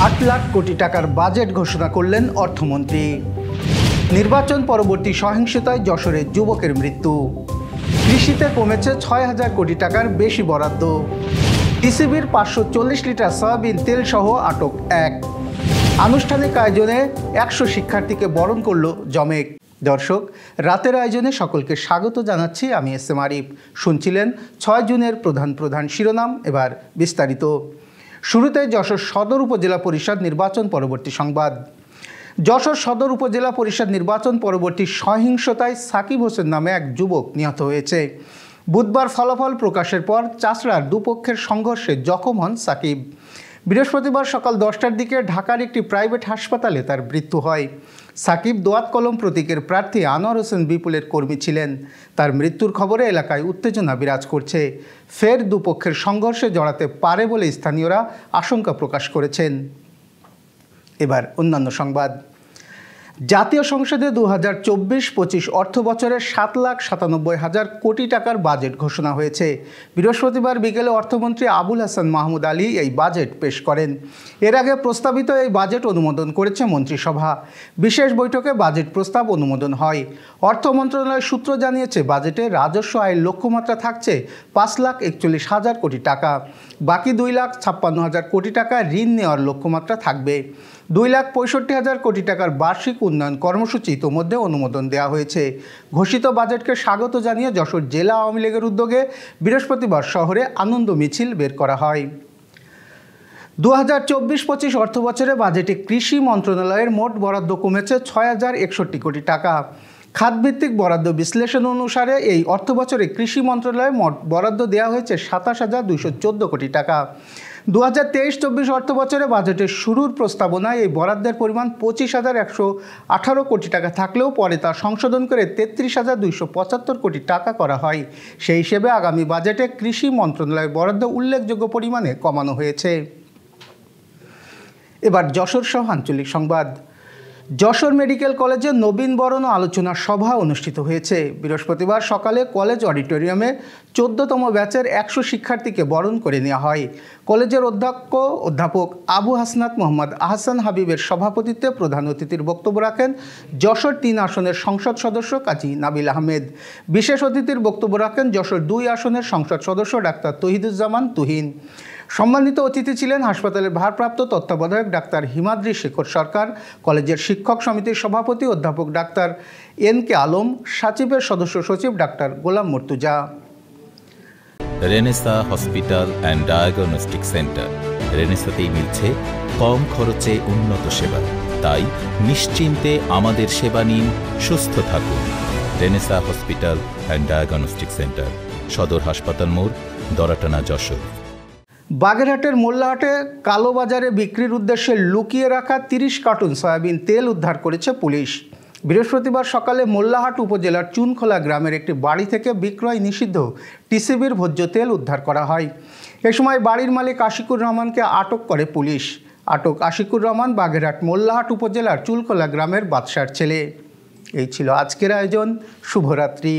8 লাখ কোটি টাকার বাজেট ঘোষণা করলেন অর্থমন্ত্রী। নির্বাচন পরবর্তী সহিংসতায় যশোরে যুবকের মৃত্যু। কৃষিতে কমেছে 6,000 কোটি টাকার বেশি বরাদ্দ। টিসিবির 540 লিটার সয়াবিন তেল সহ আটক 1। আনুষ্ঠানিক আয়োজনে 100 শিক্ষার্থীকে বরণ করল জমেক। দর্শক, রাতের আয়োজনে সকলকে স্বাগত জানাচ্ছি। আমি এস.এম. আরিফ। শুনছিলেন 6 জুনের প্রধান শিরোনাম, এবার বিস্তারিত। শুরুতে যশোর সদর উপজেলা পরিষদ নির্বাচন পরবর্তী সংবাদ। যশোর সদর উপজেলা পরিষদ নির্বাচন পরবর্তী সহিংসতায় সাকিব হোসেন নামে এক যুবক নিহত হয়েছে। বুধবার ফলাফল প্রকাশের পর চাষড়ার দুপক্ষের সংঘর্ষে জখম হন সাকিব। বৃহস্পতিবার সকাল 10টার দিকে ঢাকার একটি প্রাইভেট হাসপাতালে তার মৃত্যু হয়। সাকিব দোয়াত কলম প্রতীকের প্রার্থী আনোয়ার হোসেন বিপুলের কর্মী ছিলেন। তার মৃত্যুর খবরে এলাকায় উত্তেজনা বিরাজ করছে। ফের দুপক্ষের সংঘর্ষে জড়াতে পারে বলে স্থানীয়রা আশঙ্কা প্রকাশ করেছেন। এবার অন্যান্য সংবাদ। জাতীয় সংসদে 2024-25 অর্থ বছরে 7,97,000 কোটি টাকার বাজেট ঘোষণা হয়েছে। বৃহস্পতিবার বিকেলে অর্থমন্ত্রী আবুল হাসান মাহমুদ আলী এই বাজেট পেশ করেন। এর আগে প্রস্তাবিত এই বাজেট অনুমোদন করেছে মন্ত্রিসভা। বিশেষ বৈঠকে বাজেট প্রস্তাব অনুমোদন হয়। অর্থ মন্ত্রণালয়ের সূত্র জানিয়েছে, বাজেটে রাজস্ব আয়ের লক্ষ্যমাত্রা থাকছে 5,41,000 কোটি টাকা। বাকি 2,56,000 কোটি টাকা ঋণ নেওয়ার লক্ষ্যমাত্রা থাকবে। 2,65,000 কোটি টাকার বার্ষিক উন্নয়ন কর্মসূচি ইতোমধ্যে অনুমোদন দেওয়া হয়েছে। ঘোষিত বাজেটকে স্বাগত জানিয়ে যশোর জেলা আওয়ামী লীগের উদ্যোগে বৃহস্পতিবার শহরে আনন্দ মিছিল বের করা হয়। 2024-25 অর্থ বছরে বাজেটে কৃষি মন্ত্রণালয়ের মোট বরাদ্দ কমেছে 6,061 কোটি টাকা। খাতভিত্তিক বরাদ্দ বিশ্লেষণ অনুসারে এই অর্থ বছরে কৃষি মন্ত্রণালয়ে মোট বরাদ্দ দেওয়া হয়েছে 27,214 কোটি টাকা। 2023-24 অর্থ বছরে বাজেটের শুরুর প্রস্তাবনায় এই বরাদ্দের পরিমাণ 25,118 কোটি টাকা থাকলেও পরে তা সংশোধন করে 33,275 কোটি টাকা করা হয়। সেই হিসেবে আগামী বাজেটে কৃষি মন্ত্রণালয়ের বরাদ্দ উল্লেখযোগ্য পরিমাণে কমানো হয়েছে। এবার যশোর সহ আঞ্চলিক সংবাদ। যশোর মেডিকেল কলেজে নবীনবরণ ও আলোচনা সভা অনুষ্ঠিত হয়েছে। বৃহস্পতিবার সকালে কলেজ অডিটোরিয়ামে 14তম ব্যাচের 100 শিক্ষার্থীকে বরণ করে নেওয়া হয়। কলেজের অধ্যাপক আবু হাসনাত মোহাম্মদ আহসান হাবিবের সভাপতিত্বে প্রধান অতিথির বক্তব্য রাখেন যশোর 3 আসনের সংসদ সদস্য কাজী নাবিল আহমেদ। বিশেষ অতিথির বক্তব্য রাখেন যশোর 2 আসনের সংসদ সদস্য ডাক্তার তহিদুজ্জামান তুহিন। সম্মানিত অতিথি ছিলেন হাসপাতালের ভারপ্রাপ্ত তত্ত্বাবধায়ক ডাক্তার হিমাদ্রি শেখর সরকার, কলেজের শিক্ষক সমিতির সভাপতি অধ্যাপক ডাক্তার এন.কে. আলম, সাচিবের সদস্য সচিব doctor Golam Murtuza. Renaissance hospital and diagnostic centre. রেনেসাতেই মিলছে কম খরচে উন্নত সেবা। তাই নিশ্চিন্তে আমাদের সেবা নিন, সুস্থ থাকুন। Renaissance hospital and diagnostic centre, সদর হাসপাতাল মোড়, দরাটানা, যশোর। বাগেরহাটের মোল্লাহাটে কালোবাজারে বিক্রির উদ্দেশ্যে লুকিয়ে রাখা 30 কার্টুন সয়াবিন তেল উদ্ধার করেছে পুলিশ। বৃহস্পতিবার সকালে মোল্লাহাট উপজেলার চুনখোলা গ্রামের একটি বাড়ি থেকে বিক্রয় নিষিদ্ধ টিসিবির ভোজ্য তেল উদ্ধার করা হয়। এ সময় বাড়ির মালিক আশিকুর রহমানকে আটক করে পুলিশ। আটক আশিকুর রহমান বাগেরহাট মোল্লাহাট উপজেলার চুনখোলা গ্রামের বাদশার ছেলে। এই ছিল আজকের আয়োজন। শুভরাত্রি।